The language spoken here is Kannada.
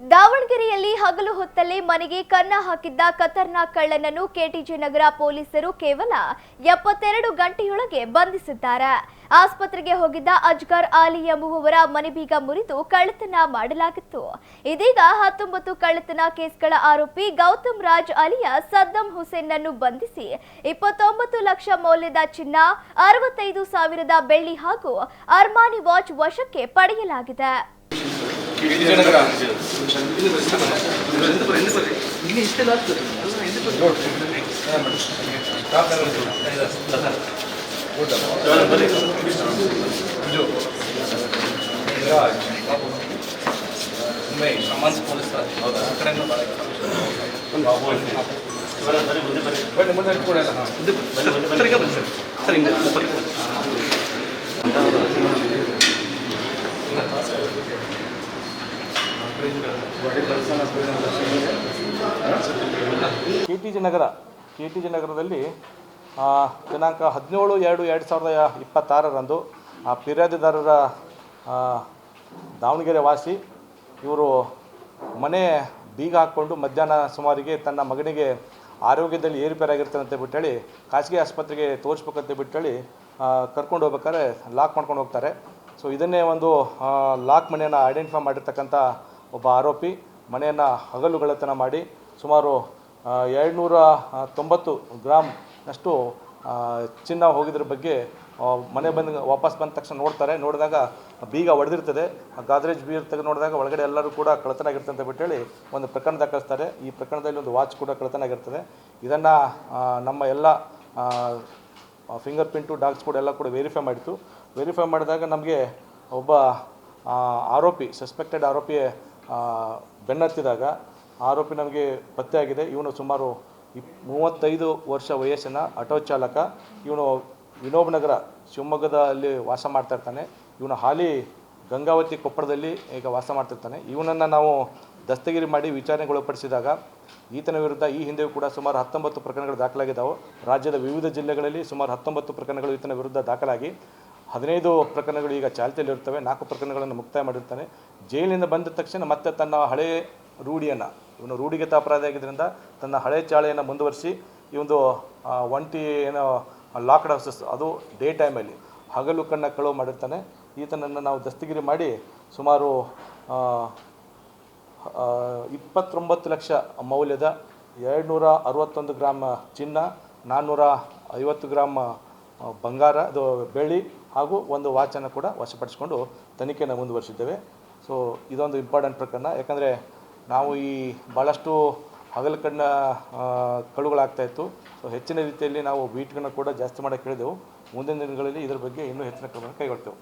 ದಾವಣಗೆರೆಯಲ್ಲಿ ಹಗಲು ಹೊತ್ತಲ್ಲೇ ಮನೆಗೆ ಕನ್ನ ಹಾಕಿದ್ದ ಖತರ್ನಾಕ್ ಕಳ್ಳನನ್ನು ಕೆಟಿಜೆ ನಗರ ಪೊಲೀಸರು ಕೇವಲ 72 ಗಂಟೆಯೊಳಗೆ ಬಂಧಿಸಿದ್ದಾರೆ. ಆಸ್ಪತ್ರೆಗೆ ಹೋಗಿದ್ದ ಅಜ್ಗರ್ ಆಲಿ ಎಂಬುವವರ ಮನೆಬೀಗ ಮುರಿದು ಕಳ್ಳತನ ಮಾಡಲಾಗಿತ್ತು. ಇದೀಗ 19 ಕಳ್ಳತನ ಕೇಸ್ಗಳ ಆರೋಪಿ ಗೌತಮ್ ರಾಜ್ ಅಲಿಯಾ ಸದ್ದಂ ಹುಸೇನ್ನನ್ನು ಬಂಧಿಸಿ 29 ಲಕ್ಷ ಮೌಲ್ಯದ ಚಿನ್ನ, 65,000 ಬೆಳ್ಳಿ ಹಾಗೂ ಅರ್ಮಾನಿ ವಾಚ್ ವಶಕ್ಕೆ ಪಡೆಯಲಾಗಿದೆ. ಕೆಟಿಜೆ ನಗರದಲ್ಲಿ ದಿನಾಂಕ 17/2/2026ರಂದು ಫಿರ್ಯಾದಿದಾರರ ದಾವಣಗೆರೆ ವಾಸಿ ಇವರು ಮನೆ ಬೀಗ ಹಾಕ್ಕೊಂಡು ಮಧ್ಯಾಹ್ನ ಸುಮಾರಿಗೆ ತನ್ನ ಮಗನಿಗೆ ಆರೋಗ್ಯದಲ್ಲಿ ಏರುಪೇರಾಗಿರ್ತಾನೆ ಅಂತ ಬಿಟ್ಟೇಳಿ ಖಾಸಗಿ ಆಸ್ಪತ್ರೆಗೆ ತೋರಿಸ್ಬೇಕಂತ ಬಿಟ್ಟೇಳಿ ಕರ್ಕೊಂಡು ಹೋಗ್ಬೇಕಾದ್ರೆ ಲಾಕ್ ಮಾಡ್ಕೊಂಡು ಹೋಗ್ತಾರೆ. ಸೊ ಇದನ್ನೇ ಒಂದು ಲಾಕ್ ಮನೆಯನ್ನು ಐಡೆಂಟಿಫೈ ಮಾಡಿರ್ತಕ್ಕಂಥ ಒಬ್ಬ ಆರೋಪಿ ಮನೆಯನ್ನು ಹಗಲುಗಳ್ಳತನ ಮಾಡಿ ಸುಮಾರು 290 ಗ್ರಾಮ್ನಷ್ಟು ಚಿನ್ನ ಹೋಗಿದ್ರ ಬಗ್ಗೆ ಮನೆ ವಾಪಸ್ ಬಂದ ತಕ್ಷಣ ನೋಡಿದಾಗ ಬೀಗ ಒಡೆದಿರ್ತದೆ. ಗಾದ್ರೇಜ್ ಬೀಗ ತೆಗೆದು ನೋಡಿದಾಗ ಒಳಗಡೆ ಎಲ್ಲರೂ ಕೂಡ ಕಳ್ಳತನ ಆಗಿರ್ತದೆ ಅಂತ ಬಿಟ್ಟೇಳಿ ಒಂದು ಪ್ರಕರಣ ದಾಖಲಿಸ್ತಾರೆ. ಈ ಪ್ರಕರಣದಲ್ಲಿ ಒಂದು ವಾಚ್ ಕೂಡ ಕಳ್ಳತನ ಆಗಿರ್ತದೆ. ಇದನ್ನು ನಮ್ಮ ಎಲ್ಲ ಫಿಂಗರ್ ಪ್ರಿಂಟು ಡಾಗ್ಸ್ ಕೂಡ ಎಲ್ಲ ಕೂಡ ವೆರಿಫೈ ಮಾಡಿದಾಗ ನಮಗೆ ಒಬ್ಬ ಆರೋಪಿ ಸಸ್ಪೆಕ್ಟೆಡ್ ಆರೋಪಿ ಬೆನ್ನತ್ತಿದಾಗ ಆರೋಪಿ ನಮಗೆ ಪತ್ತೆಯಾಗಿದೆ. ಇವನು ಸುಮಾರು 35 ವರ್ಷ ವಯಸ್ಸಿನ ಆಟೋ ಚಾಲಕ. ಇವನು ವಿನೋಬ್ ನಗರ ಶಿವಮೊಗ್ಗದಲ್ಲಿ ವಾಸ ಮಾಡ್ತಾಯಿರ್ತಾನೆ. ಇವನು ಹಾಲಿ ಗಂಗಾವತಿ ಕೊಪ್ಪಳದಲ್ಲಿ ಈಗ ವಾಸ ಮಾಡ್ತಿರ್ತಾನೆ. ಇವನನ್ನು ನಾವು ದಸ್ತಗಿರಿ ಮಾಡಿ ವಿಚಾರಣೆಗೊಳಪಡಿಸಿದಾಗ ಈತನ ವಿರುದ್ಧ ಈ ಹಿಂದೆಯೂ ಕೂಡ ಸುಮಾರು 19 ಪ್ರಕರಣಗಳು ದಾಖಲಾಗಿದ್ದಾವೆ. ರಾಜ್ಯದ ವಿವಿಧ ಜಿಲ್ಲೆಗಳಲ್ಲಿ ಸುಮಾರು 19 ಪ್ರಕರಣಗಳು ಈತನ ವಿರುದ್ಧ ದಾಖಲಾಗಿ 15 ಪ್ರಕರಣಗಳು ಈಗ ಚಾಲ್ತಿಯಲ್ಲಿರ್ತವೆ. 4 ಪ್ರಕರಣಗಳನ್ನು ಮುಕ್ತಾಯ ಮಾಡಿರ್ತಾನೆ. ಜೈಲಿನಿಂದ ಬಂದ ತಕ್ಷಣ ಮತ್ತೆ ತನ್ನ ಹಳೆಯ ರೂಢಿಯನ್ನು, ಇವನು ರೂಢಿಗತ ಅಪರಾಧಿ ಆಗಿದ್ದರಿಂದ ತನ್ನ ಹಳೆ ಚಾಳೆಯನ್ನು ಮುಂದುವರಿಸಿ ಈ ಒಂದು ಒಂಟಿ ಏನೋ ಲಾಕ್ಡ್ ಹೌಸಸ್ ಅದು ಡೇ ಟೈಮಲ್ಲಿ ಹಗಲು ಕಣ್ಣ ಕಳುವು ಮಾಡಿರ್ತಾನೆ. ಈತನನ್ನು ನಾವು ದಸ್ತಗಿರಿ ಮಾಡಿ ಸುಮಾರು 29 ಲಕ್ಷ ಮೌಲ್ಯದ 261 ಗ್ರಾಮ್ ಚಿನ್ನ, 450 ಗ್ರಾಮ್ ಬಂಗಾರ ಅದು ಬೆಳ್ಳಿ ಹಾಗೂ ಒಂದು ವಾಚನ್ನು ಕೂಡ ವಶಪಡಿಸಿಕೊಂಡು ತನಿಖೆಯನ್ನು ಮುಂದುವರಿಸಿದ್ದೇವೆ. ಸೊ ಇದೊಂದು ಇಂಪಾರ್ಟೆಂಟ್ ಪ್ರಕರಣ. ಯಾಕಂದರೆ ನಾವು ಈ ಭಾಳಷ್ಟು ಹಗಲು ಕಣ್ಣ ಕಳುಗಳಾಗ್ತಾಯಿತ್ತು. ಸೊ ಹೆಚ್ಚಿನ ರೀತಿಯಲ್ಲಿ ನಾವು ಬೀಟ್ಗಳನ್ನು ಕೂಡ ಜಾಸ್ತಿ ಮಾಡೋಕ್ಕೆ ಹೇಳಿದೆವು. ಮುಂದಿನ ದಿನಗಳಲ್ಲಿ ಇದರ ಬಗ್ಗೆ ಇನ್ನೂ ಹೆಚ್ಚಿನ ಕ್ರಮವನ್ನು ಕೈಗೊಳ್ತೇವೆ.